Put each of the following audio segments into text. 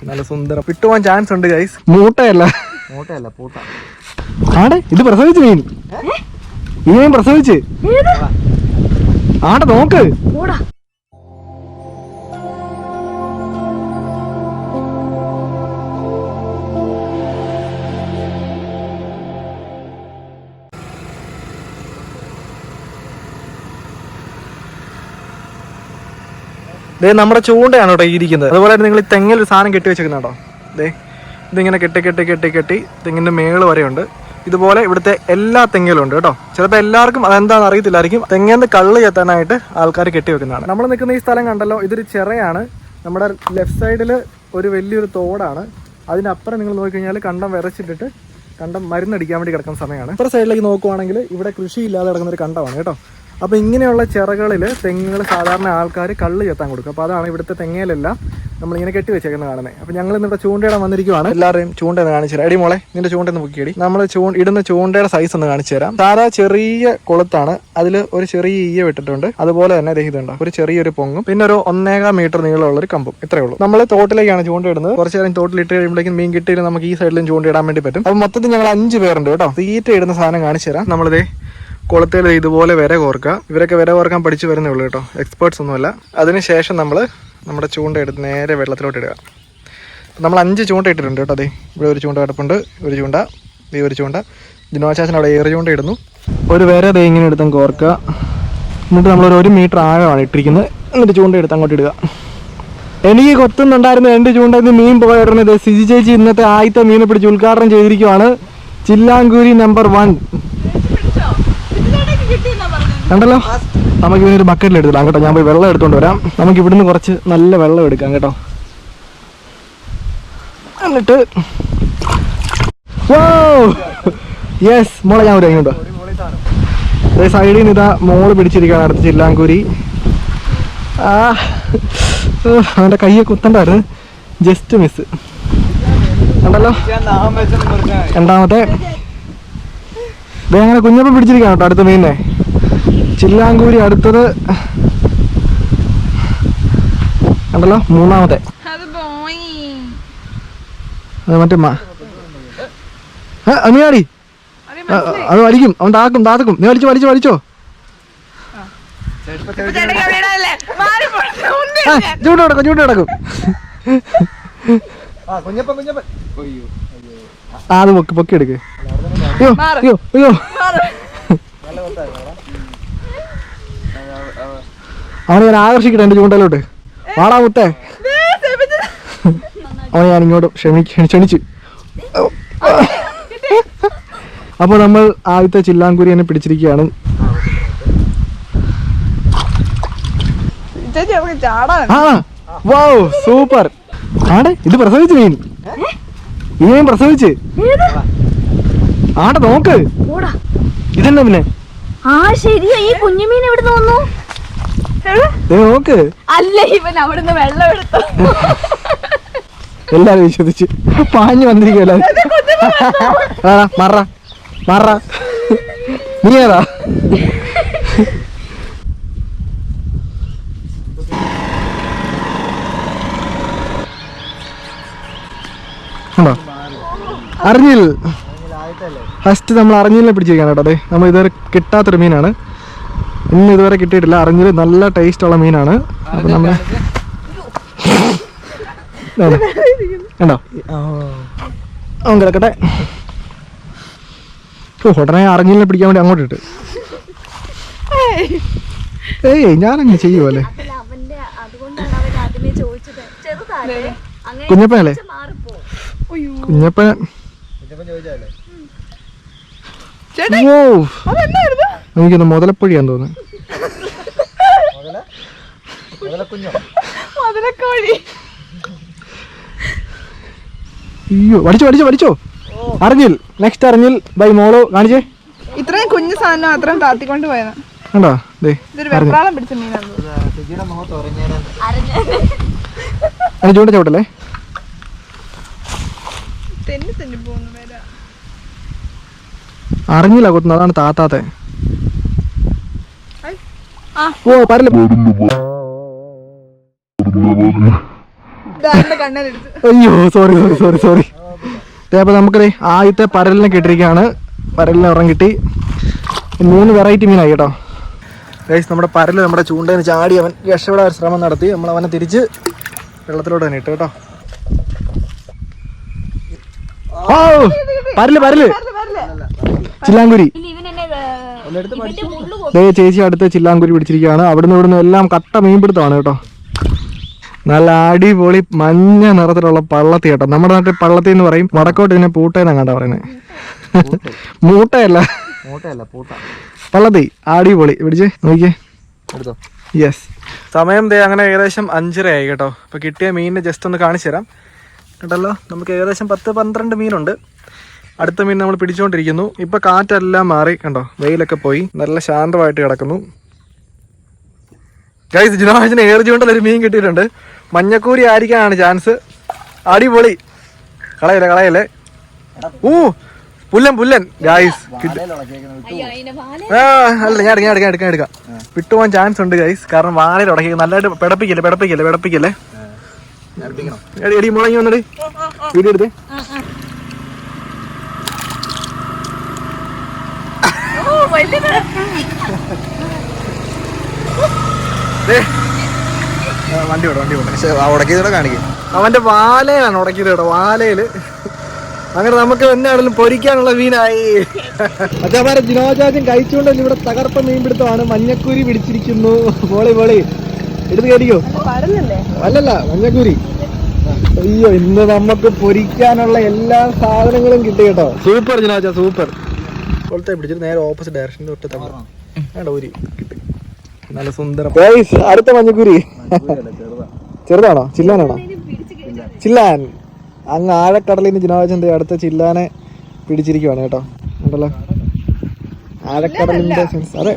നല്ല സുന്ദരം കിട്ടുവാൻ ചാൻസ് ഉണ്ട് ഗൈസ്. മൂട്ടയല്ല പൂട്ട ആടെ ഇത് പ്രസവിച്ചു മീൻ. ഈ മീൻ പ്രസവിച്ച് ആടെ നോക്ക്. ദേ നമ്മുടെ ചൂണ്ടയാണ് കേട്ടോ ഇരിക്കുന്നത്. അതുപോലെ തന്നെ നിങ്ങൾ ഈ തെങ്ങിൽ ഒരു സാധനം കെട്ടി വെച്ചേക്കുന്നുണ്ടോ? ദേ ഇതിങ്ങനെ കെട്ടി തെങ്ങിന്റെ മേള് വരെയുണ്ട്. ഇതുപോലെ ഇവിടുത്തെ എല്ലാ തെങ്ങിലും ഉണ്ട് കേട്ടോ. ചിലപ്പോൾ എല്ലാവർക്കും അതെന്താണെന്ന് അറിയത്തില്ലായിരിക്കും. തെങ്ങിന്ന് കള്ള് ചെത്താനായിട്ട് ആൾക്കാർ കെട്ടി വെക്കുന്നതാണ്. നമ്മൾ നിൽക്കുന്ന ഈ സ്ഥലം കണ്ടല്ലോ, ഇതൊരു ചിറയാണ്. നമ്മുടെ ലെഫ്റ്റ് സൈഡിൽ ഒരു വലിയൊരു തോടാണ്. അതിനപ്പുറം നിങ്ങൾ നോക്കിക്കഴിഞ്ഞാൽ കണ്ടം വിറച്ചിട്ടിട്ട് കണ്ടം മരുന്നടിക്കാൻ വേണ്ടി കിടക്കുന്ന സമയമാണ്. ഇപ്പുറ സൈഡിലേക്ക് നോക്കുവാണെങ്കിൽ ഇവിടെ കൃഷിയില്ലാതെ കിടക്കുന്ന ഒരു കണ്ടമാണ് കേട്ടോ. അപ്പോൾ ഇങ്ങനെയുള്ള ചിറകളിൽ തെങ്ങുകൾ സാധാരണ ആൾക്കാർ കള്ള് ചെത്താൻ കൊടുക്കും. അപ്പോൾ അതാണ് ഇവിടുത്തെ തെങ്ങയിലെല്ലാം നമ്മളിങ്ങനെ കെട്ടി വെച്ചേക്കുന്നത് കാണുന്നത്. അപ്പോൾ ഞങ്ങൾ ഇന്നിവിടെ ചൂണ്ടയിടാൻ വന്നിരിക്കുവാണ്. എല്ലാവരെയും ചൂണ്ട ഒന്ന് കാണിച്ചു തരാം. എടി മോളെ നിന്റെ ചൂണ്ട ഒന്ന് പൊക്കിയടി. നമ്മൾ ഇടുന്ന ചൂണ്ടയുടെ സൈസ് ഒന്ന് കാണിച്ചു തരാം. സാധാ ചെറിയ കൊളുത്താണ്, അതിൽ ഒരു ചെറിയ ഈയ വിട്ടിട്ടുണ്ട്. അതുപോലെ തന്നെ ഇതുണ്ടോ ഒരു ചെറിയൊരു പൊങ്ങും പിന്നെ ഒരു 1.25 മീറ്റർ നീളമുള്ള ഒരു കമ്പും. ഇത്രയേ ഉള്ളൂ. നമ്മൾ തോട്ടിലേക്കാണ് ചൂണ്ട ഇടുന്നത്. കുറച്ച് നേരം തോട്ടിലിട്ട് കഴിയുമ്പോഴേക്കും മീൻ കിട്ടിയിട്ട് നമുക്ക് ഈ സൈഡിലും ചൂണ്ടയിടാൻ വേണ്ടി പറ്റും. അപ്പോൾ മൊത്തത്തിൽ ഞങ്ങൾ 5 പേരുണ്ട് കേട്ടോ. തീറ്റ ഇടുന്ന സാധനം കാണിച്ചു തരാം. നമ്മളിതേ കുളത്തിൽ ഇതുപോലെ വിര കോർക്കുക. ഇവരൊക്കെ വിര കോർക്കാൻ പഠിച്ചു വരുന്നേ ഉള്ളൂ കേട്ടോ, എക്സ്പേർട്സ് ഒന്നുമല്ല. അതിനുശേഷം നമ്മൾ നമ്മുടെ ചൂണ്ട എടുത്ത് നേരെ വെള്ളത്തിലോട്ട് ഇടുക. നമ്മൾ 5 ചൂണ്ട ഇട്ടിട്ടുണ്ട് കേട്ടോ. അതെ ഇവിടെ ഒരു ചൂണ്ട കിടപ്പുണ്ട്, ഒരു ചൂണ്ട, ഒരു ചൂണ്ട. ജിനോചാച്ചൻ അവിടെ ഏറെ ചൂണ്ട ഇടുന്നു. ഒരു വിര ദേ ഇങ്ങനെ എടുത്തും കോർക്കുക. എന്നിട്ട് നമ്മളൊരു 1 മീറ്റർ ആഴമാണ് ഇട്ടിരിക്കുന്നത്. എന്നിട്ട് ചൂണ്ട എടുത്ത് അങ്ങോട്ട് ഇടുക. എനിക്ക് കൊത്തുന്നുണ്ടായിരുന്നു എൻ്റെ ചൂണ്ടയിൽ നിന്ന് മീൻ പോയിരുന്നത്. സിജി ചേച്ചി ഇന്നത്തെ ആദ്യത്തെ മീനെ പിടിച്ച് ഉദ്ഘാടനം ചെയ്തിരിക്കുവാണ്. ചില്ലാങ്കൂരി നമ്പർ 1 കണ്ടല്ലോ. നമുക്ക് ഇവനൊരു ബക്കറ്റിൽ എടുത്തിടാം കേട്ടോ. ഞാൻ പോയി വെള്ളം എടുത്തുകൊണ്ട് വരാം. നമുക്ക് ഇവിടുന്ന് കുറച്ച് നല്ല വെള്ളം എടുക്കാം കേട്ടോ. എന്നിട്ട് യെസ് മോളെ ഞാൻ വരാം. ഇങ്ങോട്ടോ അതേ സൈഡിൽ നിന്ന് ഇതാ മോള് പിടിച്ചിരിക്കുകയാണ് അടുത്ത് ചില്ലാങ്കൂരി. അവൻ്റെ കയ്യെ കുത്തണ്ടായിരുന്നു, ജസ്റ്റ് മിസ്. കണ്ടല്ലോ രണ്ടാമത്തെ അങ്ങനെ കുഞ്ഞപ്പം പിടിച്ചിരിക്കുകയാണ് കേട്ടോ അടുത്ത മീനെ. ചില്ലാങ്കൂരി അടുത്തത് കണ്ടല്ലോ മൂന്നാമത്തെ. മറ്റേ നീയാടി അത് വലിക്കും, അവൻ താക്കും. നീ വലിച്ചോ ചൂട് കിടക്കും. അത് പൊക്കി എടുക്ക്. അയ്യോ അവനെ ഞാൻ ആകർഷിക്കട്ടെ എൻ്റെ ചൂണ്ടയിലോട്ട്. വാടാ മുത്തേ. അവനെ ഞാൻ ഇങ്ങോട്ട് ക്ഷണിച്ചു. അപ്പോൾ നമ്മൾ ആദ്യത്തെ ചില്ലാങ്കുരിയെ പിടിച്ചിരിക്കുകയാണ്. Wow super. ആടെ ഇത് പ്രസവിച്ചു മീൻ. ഈ മീൻ പ്രസവിച്ച് ആടെ നോക്ക്. ഇതെന്താ പിന്നെ ഈ കുഞ്ഞുമീൻ എവിടുന്ന് വന്നു നോക്ക്. അല്ല ഇവൻ അവിടുന്ന് വെള്ളം എടുത്തു. എല്ലാരും വിശ്വസിച്ച് പാഞ്ഞു വന്നിരിക്കുമല്ലോ. മറ നീ ഏതാ? അറിഞ്ഞിൽ ഫസ്റ്റ് നമ്മൾ അറിഞ്ഞിലിനെ പിടിച്ചിരിക്കുകയാണ് കേട്ടോ. അതെ നമ്മൾ ഇതുവരെ കിട്ടാത്തൊരു മീനാണ്, ഇന്ന് ഇതുവരെ കിട്ടിയിട്ടില്ല. അറിഞ്ഞിൽ നല്ല ടേസ്റ്റ് ഉള്ള മീനാണ്. അപ്പൊ നമ്മള് കണ്ടോ അവൻ കിടക്കട്ടെ. ഉടനെ അറിഞ്ഞിലിനെ പിടിക്കാൻ വേണ്ടി അങ്ങോട്ട് ഇട്ട്. ഞാനങ്ങനെ ചെയ്യുമല്ലേ. കുഞ്ഞപ്പനല്ലേ കുഞ്ഞപ്പൻ. എനിക്കൊന്ന് മുതലപ്പൊഴിയാന്ന് തോന്നുന്നു. അയ്യോ പഠിച്ചോ. അറിഞ്ഞിൽ നെക്സ്റ്റ് അറിഞ്ഞിൽ ബൈ മോളോ കാണിച്ചേ. ഇത്രയും കുഞ്ഞു സാധനം അത്രയും താത്തിക്കൊണ്ട് പോയതാ കണ്ടോ. വെപ്രാളം പിടിച്ച മീനാണ്. ചൂണ്ട ചവിട്ടല്ലേ. തെന്നി പോകുന്നു വരാ. അറിഞ്ഞില്ല കൊത്തുന്നു, അതാണ് താത്താത്തെ. ഓ പറയില്ല. കണ്ണിലെടുത്ത്. അയ്യോ സോറി സോറി സോറി സോറി. അപ്പൊ നമുക്ക് ആദ്യത്തെ പരലിനെ കിട്ടിയിരിക്കുകയാണ്. പരലിനെ ഉറം കിട്ടി. 3 വെറൈറ്റി മീനായി കേട്ടോ ഗൈസ്. നമ്മുടെ പരല് നമ്മുടെ ചൂണ്ടയിൽ ചാടി അവൻ രക്ഷപ്പെടാൻ ശ്രമം നടത്തി. നമ്മൾ അവനെ തിരിച്ച് വെള്ളത്തിലോട്ട് തന്നെ ഇട്ടു കേട്ടോ. ഓ പരല് പരല് ചില്ലാങ്കുരി. ചേച്ചി അടുത്ത് ചില്ലാങ്കുരി പിടിച്ചിരിക്കുകയാണ്. അവിടുന്ന് ഇവിടുന്ന് എല്ലാം കട്ട മീൻപിടുത്തമാണ് കേട്ടോ. നല്ല അടിപൊളി മഞ്ഞ നിറത്തിലുള്ള പള്ളത്തി കേട്ടോ. നമ്മുടെ നാട്ടിൽ പള്ളത്തി എന്ന് പറയും, വടക്കോട്ട് ഇതിനെ പൂട്ടേന്നാണ് കണ്ടാ പറയുന്നത്. മൂട്ടയല്ല പള്ളത്തി. അടിപൊളി പിടിച്ച് നോക്കിയേ. യെസ്. സമയം അങ്ങനെ ഏകദേശം 5:30 ആയി കേട്ടോ. അപ്പൊ കിട്ടിയ മീനിനെ ജസ്റ്റ് ഒന്ന് കാണിച്ചു തരാം കേട്ടല്ലോ. നമുക്ക് ഏകദേശം 10-12 മീനുണ്ട്. അടുത്ത മീൻ നമ്മൾ പിടിച്ചുകൊണ്ടിരിക്കുന്നു. ഇപ്പൊ കാറ്റെല്ലാം മാറി കണ്ടോ, വെയിലൊക്കെ പോയി നല്ല ശാന്തമായിട്ട് കിടക്കുന്നു ഗൈസ്. ജിനോജിന് ഏർജുകൊണ്ടുള്ള ഒരു മീൻ കിട്ടിയിട്ടുണ്ട്. മഞ്ഞക്കൂരി ആയിരിക്കാനാണ് ചാൻസ്. അടിപൊളി. കളയല്ലേ. ഓ പുല്ലൻ പുല്ലൻ ഗൈസ്. അല്ല ഞാൻ എടുക്കാം. വിട്ടുപോകാൻ ചാൻസ് ഉണ്ട് ഗൈസ്. കാരണം വാലയിൽ ഉടക്കി നല്ലതായിട്ട് പിടപ്പിക്കല്ലേ. എടി മുളങ്ങി വന്നടി വീഡിയോ എടുത്തേ. വണ്ടി ഉടക്കിയതോടെ കാണിക്കും. അവന്റെ വാലയിലാണ് ഉടക്കിയത് കേട്ടോ. വാലയില് അങ്ങനെ നമുക്ക് എന്നാണെങ്കിലും പൊരിക്കാനുള്ള മീനായി. അച്ഛന്മാരെ ജിനോജാജൻ കഴിച്ചുകൊണ്ടല്ലോ. ഇവിടെ തകർപ്പ മീൻ പിടുത്തമാണ്. മഞ്ഞക്കൂരി പിടിച്ചിരിക്കുന്നു. പോളി എടുത്ത് കയറിക്കോ. അല്ലല്ല മഞ്ഞക്കൂരി. അയ്യോ ഇന്ന് നമുക്ക് പൊരിക്കാനുള്ള എല്ലാ സാധനങ്ങളും കിട്ടി കേട്ടോ. സൂപ്പർ ജിനോജ സൂപ്പർ. പോലത്തെ പിടിച്ചിട്ട് നേരെ ഓപ്പോസിറ്റ് ഡയറക്ഷനിൽ തൊട്ട് തമ്മിൽ ഊരി കിട്ടി. നല്ല സുന്ദരം. അടുത്ത മഞ്ഞക്കൂരി ചെറുതാണോ ചില്ലാനാണോ? ചില്ലാൻ. അങ്ങ് ആഴക്കടലിൽ നിന്ന് ജിനോജന്റെ അടുത്ത ചില്ലാനെ പിടിച്ചിരിക്കുവാണ് കേട്ടോ. ഉണ്ടല്ലോ ആഴക്കടലിന്റെ സെൻസ്. അതെ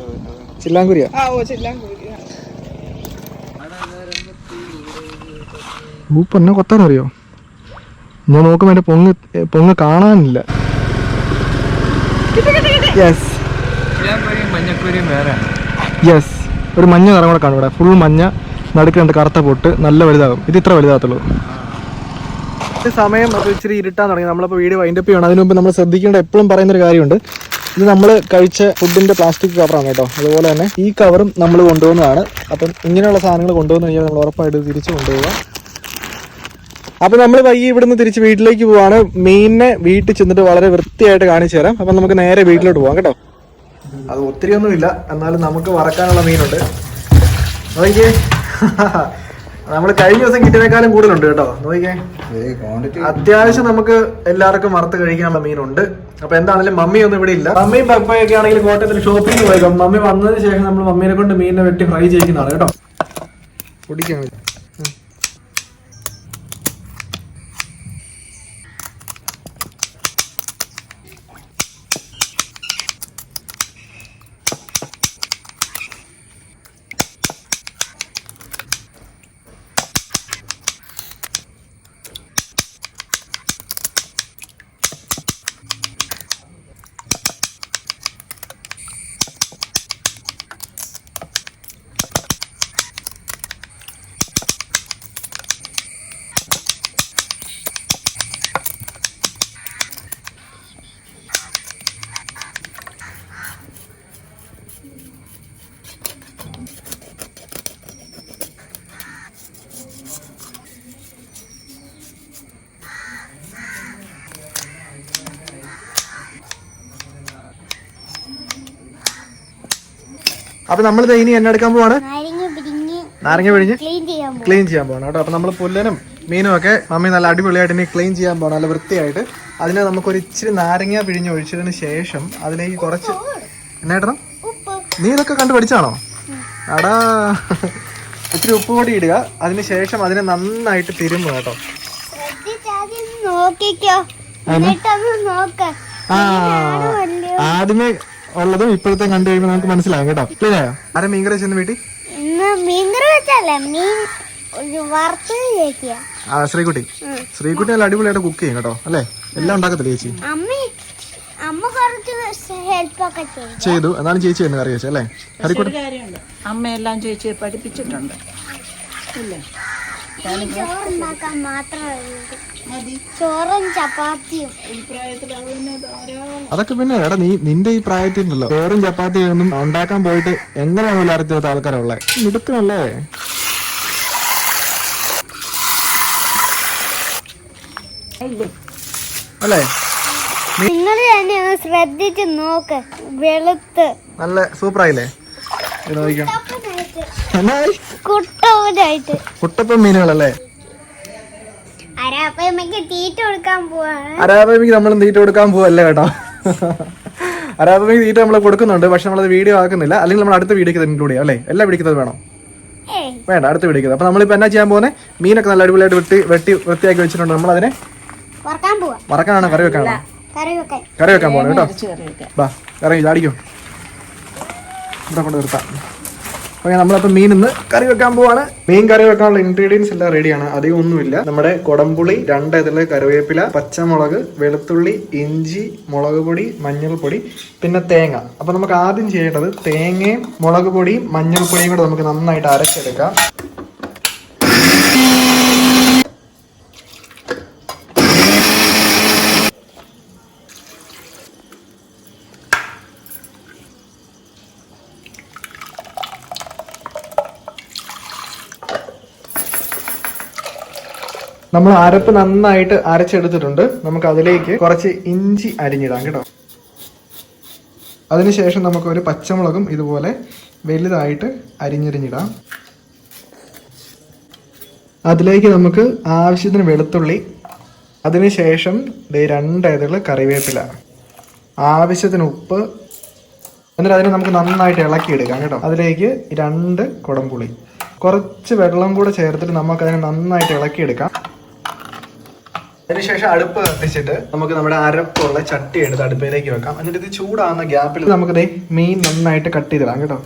ചില്ലാങ്കുരിയാ. ഊപ്പന്നെ കൊത്താനറിയോ? ഞാൻ നോക്കുമ്പോ എന്റെ പൊങ്ങ് കാണാനില്ല. Yes yes. ഒരു മഞ്ഞ നിറം കൂടെ കാണും ഇവിടെ. ഫുൾ മഞ്ഞ, നടുക്ക് 2 കറുത്ത പൊട്ട്. നല്ല വലുതാകും. ഇത് ഇത്ര വലുതാകത്തുള്ളൂ. സമയം അപ്പോൾ ഇച്ചിരി ഇരുട്ടാൻ തുടങ്ങി. നമ്മളിപ്പോൾ വീഡിയോ വൈൻഡപ്പ് ചെയ്യണം. അതിന് മുമ്പ് നമ്മൾ ശ്രദ്ധിക്കേണ്ട എപ്പോഴും പറയുന്നൊരു കാര്യമുണ്ട്. ഇത് നമ്മൾ കഴിച്ച ഫുഡിന്റെ പ്ലാസ്റ്റിക് കവറാണ് കേട്ടോ. അതുപോലെ തന്നെ ഈ കവറും നമ്മൾ കൊണ്ടുപോകുന്നതാണ്. അപ്പം ഇങ്ങനെയുള്ള സാധനങ്ങൾ കൊണ്ടുവന്നു കഴിഞ്ഞാൽ നമ്മൾ ഉറപ്പായിട്ട് തിരിച്ച് കൊണ്ടുപോവുക. അപ്പം നമ്മൾ വൈകി ഇവിടുന്ന് തിരിച്ച് വീട്ടിലേക്ക് പോവാണ്. മീനിനെ വീട്ടിൽ ചെന്നിട്ട് വളരെ വൃത്തിയായിട്ട് കാണിച്ചു തരാം. അപ്പം നമുക്ക് നേരെ വീട്ടിലോട്ട് പോവാം കേട്ടോ. അത് ഒത്തിരിയൊന്നുമില്ല, എന്നാലും നമുക്ക് വറക്കാനുള്ള മീനുണ്ട്. നോക്കിയേ, നമ്മൾ കഴിഞ്ഞ ദിവസം കിട്ടിയതിനേക്കാളും കൂടുതലുണ്ട് കേട്ടോ. നോക്കിയേ, അത്യാവശ്യം നമുക്ക് എല്ലാവർക്കും വറുത്ത് കഴിക്കാനുള്ള മീനുണ്ട്. അപ്പൊ എന്താണെങ്കിലും മമ്മി ഒന്നും ഇവിടെ ഇല്ല. മമ്മിയും പപ്പയൊക്കെ ആണെങ്കിൽ കോട്ടയത്തിൽ ഷോപ്പിംഗ് പോയേക്കാം. മമ്മി വന്നതിന് ശേഷം നമ്മൾ മമ്മീനെ കൊണ്ട് മീനിനെ വെട്ടി ഫ്രൈ ചെയ്യുന്നതാണ് കേട്ടോ. കുടിക്കാൻ അപ്പൊ നമ്മളിത് ഇനി എന്നെ എടുക്കാൻ പോവാണ്. നാരങ്ങ പിഴിഞ്ഞ് ക്ലീൻ ചെയ്യാൻ പോവാണ് കേട്ടോ. അപ്പൊ നമ്മൾ പുല്ലനും മീനും ഒക്കെ മമ്മി നല്ല അടിപൊളിയായിട്ട് ഇനി ക്ലീൻ ചെയ്യാൻ പോകണം, നല്ല വൃത്തിയായിട്ട്. അതിന് നമുക്കൊരു ഇച്ചിരി നാരങ്ങ പിഴിഞ്ഞ് ഒഴിച്ചതിന് ശേഷം അതിലേക്ക് കുറച്ച് എന്നായിട്ടണം. നീ ഇതൊക്കെ കണ്ടു പഠിച്ചാണോ? അടാ, ഇച്ചിരി ഉപ്പ് പൊടി ഇടുക. അതിന് ശേഷം അതിനെ നന്നായിട്ട് തിരുമ്പുക കേട്ടോ. ആദ്യമേ ഉള്ളതും ഇപ്പോഴത്തെ കണ്ടു കഴിയുമ്പോൾ നമുക്ക് മനസ്സിലാവും കേട്ടോ. ക്ലീൻ ആയോ? ആരെ മീൻകറി വെച്ചെന്ന് വീട്ടിൽ? ശ്രീകുട്ടി നല്ല അടിപൊളിയായിട്ട് കുക്ക് ചെയ്യും കേട്ടോ. അല്ലേ? എല്ലാം ഉണ്ടാക്കത്തില്ലേ ചേച്ചി? ചെയ്തു. എന്നാലും ചേച്ചി എന്ന് കറി വെച്ചല്ലേ? അമ്മയെല്ലാം ചേച്ചിയെ പഠിപ്പിച്ചിട്ടുണ്ട്. ചോറുണ്ടാക്കാൻ മാത്രമേ ചോറും ചപ്പാത്തിയും അതൊക്കെ പിന്നെ എടാ നിന്റെ ഈ പ്രായത്തിലുണ്ടല്ലോ ചോറും ചപ്പാത്തിയും ഒന്നും ഉണ്ടാക്കാൻ പോയിട്ട് എങ്ങനെയാണല്ലോ അറിയാത്ത ആൾക്കാരുള്ളേ മിടുക്കനല്ലേ. അല്ലേ നിങ്ങൾ തന്നെ ഒന്ന് ശ്രദ്ധിച്ച് നോക്ക്. വെളുത്ത് നല്ല സൂപ്പറായില്ലേ? കുട്ടവനായിട്ട് കുട്ടപ്പൻ മീനുകളല്ലേ? അരാപ്പയമ്മക്ക് തീറ്റ കൊടുക്കാൻ പോവാണ്. അരാപ്പയ്ക്ക് നമ്മൾ തീറ്റ കൊടുക്കാൻ പോവല്ലേ കേട്ടോ. അരാപ്പയ്ക്ക് തീറ്റ നമ്മൾ കൊടുക്കുന്നുണ്ട്, പക്ഷെ നമ്മളത് വീഡിയോ ആക്കുന്നില്ല. അല്ലെങ്കിൽ നമ്മൾ അടുത്ത വീഡിയോക്ക് ഇൻക്ലൂഡ് ചെയ്യാം അല്ലേ? എല്ലാം പിടിക്കുന്നത് വേണം? വേണ്ട, അടുത്ത് പിടിക്കുന്നത്. അപ്പൊ നമ്മളിപ്പോ എന്നാ ചെയ്യാൻ പോകുന്നത്? മീനൊക്കെ നല്ല അടിപൊളിയായിട്ട് വെട്ടി വൃത്തിയാക്കി വെച്ചിട്ടുണ്ട്. നമ്മൾ അതിനെ വറക്കാനാണ്, കറി വെക്കാനാണ്? കറി വെക്കാൻ പോകണം കേട്ടോ. ബാ ഇറങ്ങി ചാടിക്കോ, ഇവിടെ കൊണ്ട് നിർത്താം. ഓക്കെ, നമ്മളപ്പോൾ മീൻ ഇന്ന് കറി വെക്കാൻ പോവാണ്. മീൻ കറി വെക്കാനുള്ള ഇൻഗ്രീഡിയൻസ് എല്ലാം റെഡിയാണ്. അധികം ഒന്നുമില്ല. നമ്മുടെ കൊടംപുളി, 2 ഇതില് കറിവേപ്പില, പച്ചമുളക്, വെളുത്തുള്ളി, ഇഞ്ചി, മുളക് പൊടി, മഞ്ഞൾപ്പൊടി, പിന്നെ തേങ്ങ. അപ്പൊ നമുക്ക് ആദ്യം ചെയ്യേണ്ടത് തേങ്ങയും മുളക് പൊടിയും മഞ്ഞൾപ്പൊടിയും കൂടെ നമുക്ക് നന്നായിട്ട് അരച്ചെടുക്കാം. നമ്മൾ അരപ്പ് നന്നായിട്ട് അരച്ചെടുത്തിട്ടുണ്ട്. നമുക്ക് അതിലേക്ക് കുറച്ച് ഇഞ്ചി അരിഞ്ഞിടാം കേട്ടോ. അതിനുശേഷം നമുക്കൊരു പച്ചമുളകും ഇതുപോലെ വലുതായിട്ട് അരിഞ്ഞിടാം. അതിലേക്ക് നമുക്ക് ആവശ്യത്തിന് വെളുത്തുള്ളി, അതിനുശേഷം 2 ഇതള് കറിവേപ്പില, ആവശ്യത്തിന് ഉപ്പ്, എന്നിട്ട് അതിനെ നമുക്ക് നന്നായിട്ട് ഇളക്കിയെടുക്കാം കേട്ടോ. അതിലേക്ക് 2 കുടംപുളി, കുറച്ച് വെള്ളം കൂടെ ചേർത്തിട്ട് നമുക്ക് അതിനെ നന്നായിട്ട് ഇളക്കിയെടുക്കാം. അതിനുശേഷം അടുപ്പ് കത്തിച്ചിട്ട് നമുക്ക് നമ്മുടെ അരപ്പുള്ള ചട്ടി എടുത്ത് അടുപ്പിലേക്ക് വെക്കാം. എന്നിട്ട് ഇത് ചൂടാകുന്ന ഗ്യാപ്പിൽ നമുക്ക് മീൻ നന്നായിട്ട് കട്ട് ചെയ്തിടാം കേട്ടോ.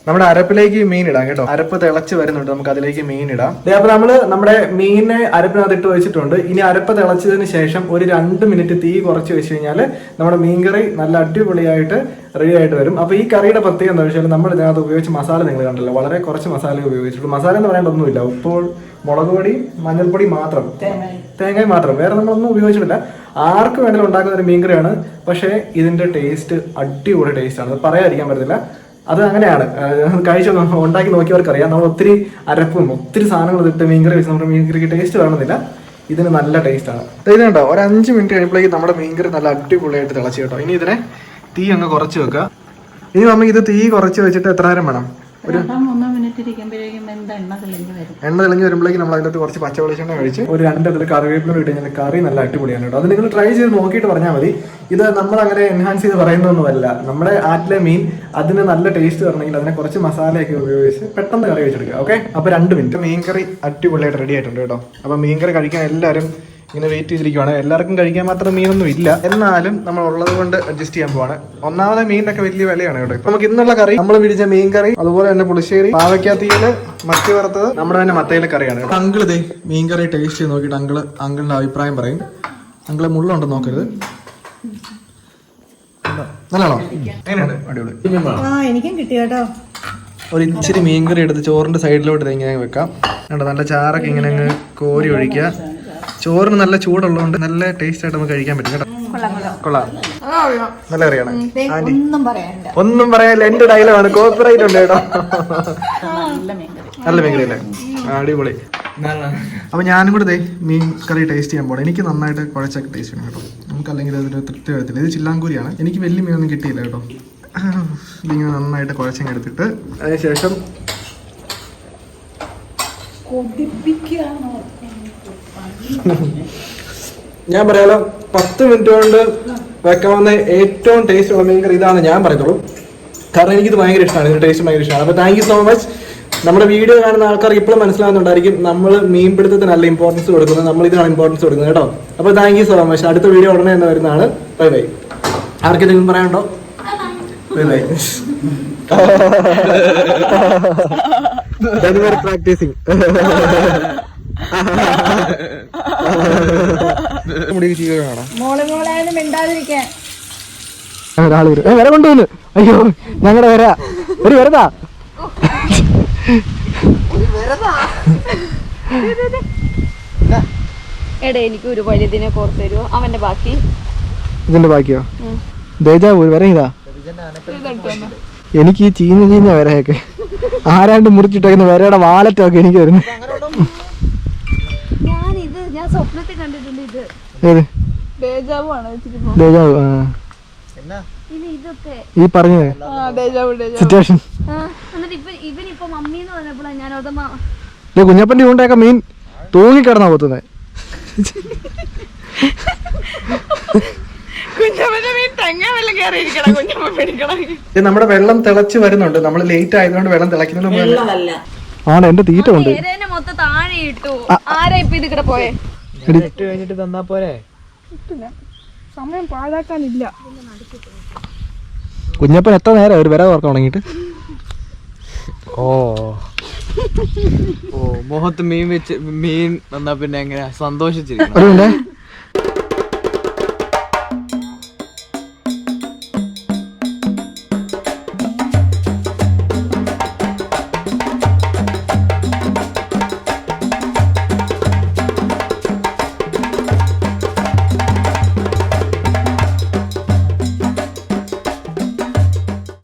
നമ്മുടെ അരപ്പിലേക്ക് മീൻ ഇടാം കേട്ടോ. അരപ്പ് തിളച്ച് വരുന്നുണ്ട്, നമുക്ക് അതിലേക്ക് മീൻ ഇടാം. അപ്പൊ നമ്മള് നമ്മുടെ മീനിനെ അരപ്പിനകത്ത് ഇട്ട് വെച്ചിട്ടുണ്ട്. ഇനി അരപ്പ് തിളച്ചതിന് ശേഷം ഒരു 2 മിനിറ്റ് തീ കുറച്ച് വെച്ച് കഴിഞ്ഞാൽ നമ്മുടെ മീൻകറി നല്ല അടിപൊളിയായിട്ട് റെഡി ആയിട്ട് വരും. അപ്പൊ ഈ കറിയുടെ പ്രത്യേകത എന്താ വെച്ചാൽ നമ്മൾ ഇതിനകത്ത് ഉപയോഗിച്ച മസാല നിങ്ങൾ കണ്ടല്ലോ, വളരെ കുറച്ച് മസാല ഉപയോഗിച്ചിട്ടുള്ളൂ. മസാല എന്ന് പറയാൻ ഒന്നുമില്ല. ഉപ്പ്, മുളക് പൊടി, മഞ്ഞൾപ്പൊടി മാത്രം, തേങ്ങ മാത്രം, വേറെ നമ്മളൊന്നും ഉപയോഗിച്ചിട്ടില്ല. ആർക്ക് വേണമെങ്കിലും ഉണ്ടാക്കുന്ന ഒരു മീൻകറിയാണ്. പക്ഷേ ഇതിന്റെ ടേസ്റ്റ് അടിപൊളി ടേസ്റ്റ് ആണ്, പറയാതിരിക്കാൻ പറ്റത്തില്ല. അത് അങ്ങനെയാണ്, കഴിച്ച് ഉണ്ടാക്കി നോക്കിയവർക്കറിയാം. നമ്മൾ ഒത്തിരി അരപ്പും ഒത്തിരി സാധനങ്ങൾ ഇട്ട് മീൻകറി വെച്ച് നമ്മുടെ മീൻകറിക്ക് ടേസ്റ്റ് വേണമെന്നില്ല. ഇതിന് നല്ല ടേസ്റ്റ് ആണ്. ഇത് കണ്ടോ, ഒരു 5 മിനിറ്റ് കഴിയുമ്പോഴേക്കും നമ്മുടെ മീൻകറി നല്ല അടിപൊളിയായിട്ട് തിളച്ച് കേട്ടോ. ഇനി ഇതിനെ തീ അങ്ങ് കുറച്ച് വെക്കുക. ഇനി നമുക്ക് ഇത് തീ കുറച്ച് വെച്ചിട്ട് എത്ര നേരം വേണം? ഒരു 3 മിനിറ്റ് ഇരിക്കുമ്പോഴേക്കും എണ്ണ തെളിഞ്ഞ് വരുമ്പോഴേക്കും നമ്മൾ അതിനകത്ത് കുറച്ച് പച്ച വെളിച്ചെണ്ണ കഴിച്ച് ഒരു 2 ഇതിൽ കറിവേപ്പില ഇട്ട് കഴിഞ്ഞാൽ കറി നല്ല അടിപൊളിയാണ് കേട്ടോ. അത് നിങ്ങൾ ട്രൈ ചെയ്ത് നോക്കിയിട്ട് പറഞ്ഞാൽ മതി. ഇത് നമ്മൾ അങ്ങനെ എൻഹാൻസ് ചെയ്ത് പറയുന്നതൊന്നുമല്ല. നമ്മുടെ ആറ്റിലെ മീൻ അതിന് നല്ല ടേസ്റ്റ് വരണമെങ്കിൽ അതിനെ കുറച്ച് മസാലയൊക്കെ ഉപയോഗിച്ച് പെട്ടെന്ന് കറി വെച്ചെടുക്കുക. ഓക്കെ, അപ്പോൾ 2 മിനിറ്റ് മീൻ കറി അടിപൊളിയായിട്ട് റെഡി ആയിട്ടുണ്ട് കേട്ടോ. അപ്പോൾ മീൻ കറി കഴിക്കാൻ എല്ലാവരും ഇങ്ങനെ വെയിറ്റ് ചെയ്തിരിക്കുവാണ്. എല്ലാവർക്കും കഴിക്കാൻ മാത്രം മീനൊന്നും ഇല്ല, എന്നാലും നമ്മൾ ഉള്ളത് കൊണ്ട് അഡ്ജസ്റ്റ് ചെയ്യാൻ പോവാണ്. ഒന്നാമത്തെ മീനിനൊക്കെ വലിയ വിലയാണ് കേട്ടോ. ഇപ്പൊ നമുക്ക് ഇന്നുള്ള കറി നമ്മൾ പിടിച്ച മീൻ കറി, അതുപോലെ തന്നെ പുളിശ്ശേരി, പാവയ്ക്കാത്തീല് മത്തി വറുത്തത്, നമ്മുടെ തന്നെ മത്തയിലെ കറിയാണ് കേട്ടോ. അങ്കിൾ ഇതേ മീൻ കറി ടേസ്റ്റ് ചെയ്ത് നോക്കിയിട്ട് അങ്കിളിന്റെ അഭിപ്രായം പറയും. അങ്കിള് മുള്ളുണ്ടെന്ന് നോക്കരുത്. നല്ലതാണോ? എങ്ങനെയുണ്ട്? അടിപൊളി. എനിക്കും കിട്ടി കേട്ടോ. ഒരു ഇച്ചിരി മീൻകറി എടുത്ത് ചോറിന്റെ സൈഡിലോട്ട് ഇങ്ങനെ വെക്കാം. നല്ല ചാറൊക്കെ ഇങ്ങനെ കോരി ഒഴിക്കുക. ചോറിന് നല്ല ചൂടുള്ളതുകൊണ്ട് നല്ല ടേസ്റ്റ് ആയിട്ട് നമുക്ക് കഴിക്കാൻ പറ്റും കേട്ടോ. കൊള്ളാം, നല്ല കറിയാണ്. ഒന്നും പറയാനില്ല, എന്റെ ഡയലോഗാണ്, കോപ്പറേറ്റ് ഉണ്ട് കേട്ടോ. നല്ല മീൻകറി അല്ലേ? അടിപൊളി. അപ്പൊ ഞാനും കൂടെ മീൻ കറി ടേസ്റ്റ് ചെയ്യാൻ പോകണം. എനിക്ക് നന്നായിട്ട് കുഴച്ചൊക്കെ ടേസ്റ്റ് ചെയ്യണം കേട്ടോ. നമുക്ക് അല്ലെങ്കിൽ അതൊരു തൃപ്തി വരത്തില്ല. ഇത് ചില്ലാങ്കൂരിയാണ്. എനിക്ക് വലിയ മീനൊന്നും കിട്ടിയില്ല കേട്ടോ. ഇതിങ്ങനെ നന്നായിട്ട് കുഴച്ചങ്ങ് എടുത്തിട്ട് അതിനുശേഷം ഞാൻ പറയാലോ 10 മിനിറ്റ് കൊണ്ട് വെക്കാവുന്ന ഏറ്റവും ടേസ്റ്റ് ഉള്ള മീൻ കറി ഇതാണ് ഞാൻ പറയത്തുള്ളൂ. കാരണം എനിക്കിത് ഭയങ്കര ഇഷ്ടമാണ്, ഇതിന്റെ ടേസ്റ്റ് ഭയങ്കര ഇഷ്ടമാണ്. അപ്പോൾ താങ്ക് യു സോ മച്ച്. നമ്മുടെ വീഡിയോ കാണുന്ന ആൾക്കാർക്ക് ഇപ്പോഴും മനസ്സിലാവുന്നുണ്ടായിരിക്കും നമ്മൾ മീൻപിടുത്തത്തിന് നല്ല ഇമ്പോർട്ടൻസ് കൊടുക്കുന്നത്, നമ്മൾ ഇതിനാണ് ഇമ്പോർട്ടൻസ് കൊടുക്കുന്നത് കേട്ടോ. അപ്പോൾ താങ്ക് യു സോ മച്ച്. അടുത്ത വീഡിയോ ഉടനെ തന്നെ വരുന്നതാണ്. Bye bye. ആർക്കെന്തെങ്കിലും പറയാനുണ്ടോ? Bye bye. പ്രാക്ടീസിങ് വരെ കൊണ്ടുവന്ന്. അയ്യോ ഞങ്ങളുടെ വരാ ഒരു വെറുതാ എടാ എനിക്ക് ഒരു വലുതിനെ കോർത്ത് തരുമോ അവന്റെ ബാക്കി ഇതിന്റെ ബാക്കിയോ ദേജാവൂ വര ഇതാ എനിക്ക് ഈ ചീഞ്ഞ വരയൊക്കെ ആരാണ്ട് മുറിച്ചിട്ടേക്കുന്ന വരയുടെ വാലറ്റൊക്കെ എനിക്ക് വരുന്നു. ഞാൻ സ്വപ്നത്തിൽ കണ്ടിട്ടുണ്ട് ഇത്. ഏത് ഡേജാവു ആണ് ദേജാവു? ഇതൊക്കെ ഈ പറഞ്ഞത് സിറ്റുവേഷൻ. എന്നിട്ട് ഇവനിപ്പോ മമ്മി എന്ന് പറഞ്ഞപ്പോഴാണ് ഞാൻ ഓർമ്മ കുഞ്ഞപ്പന്റെ ചൂണ്ടയൊക്കെ മീൻ തൂങ്ങിക്കിടന്നാ കൊത്തുന്നത്. നമ്മുടെ വെള്ളം തിളച്ച് വരുന്നുണ്ട്. നമ്മൾ ലേറ്റ് ആയതുകൊണ്ട് വെള്ളം തിളയ്ക്കുന്നതിന് ആണ് എന്റെ തീറ്റ ഉണ്ട്. മൊത്തം താഴെ ഇട്ടു. ആരാ ഇപ്പൊ ഇത് കൂടെ പോയെ? കഴിഞ്ഞിട്ട് തന്നാ പോരെ. സമയം പാഴാക്കാനില്ല. കുഞ്ഞപ്പൻ എത്ര നേരം ഒരു വിര തുറക്കാൻ തുടങ്ങിയിട്ട്? ഓ മുഖത്ത് മീൻ വെച്ച് മീൻ വന്നാ പിന്നെ എങ്ങനെയാ സന്തോഷിച്ചിരിക്കണം.